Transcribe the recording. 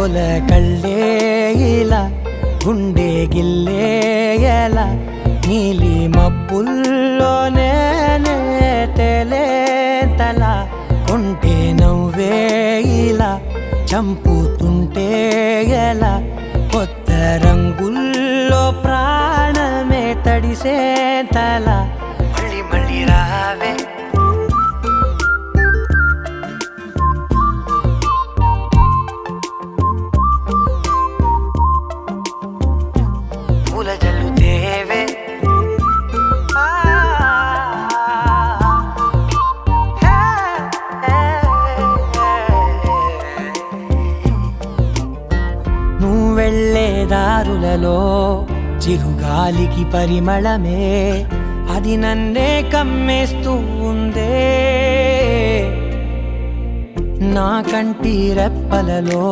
జోల కళ్ళే ఇలా గుండె గిల్లేయలా నీలి మబ్బుల్లోనే తేలేతలా కొంటే నవ్వే ఇలా చంపుతుంటే ఎలా కొత్త రంగుల్లో ప్రాణమే తడిసే తల మళ్ళీ మళ్ళీ రావే పూల జల్లుతేవే నువ్వెళ్ళే దారులలో చిరుగాలికి పరిమళమే అది నన్నే కమ్మేస్తూ ఉందే నా కంటి రెప్పలలో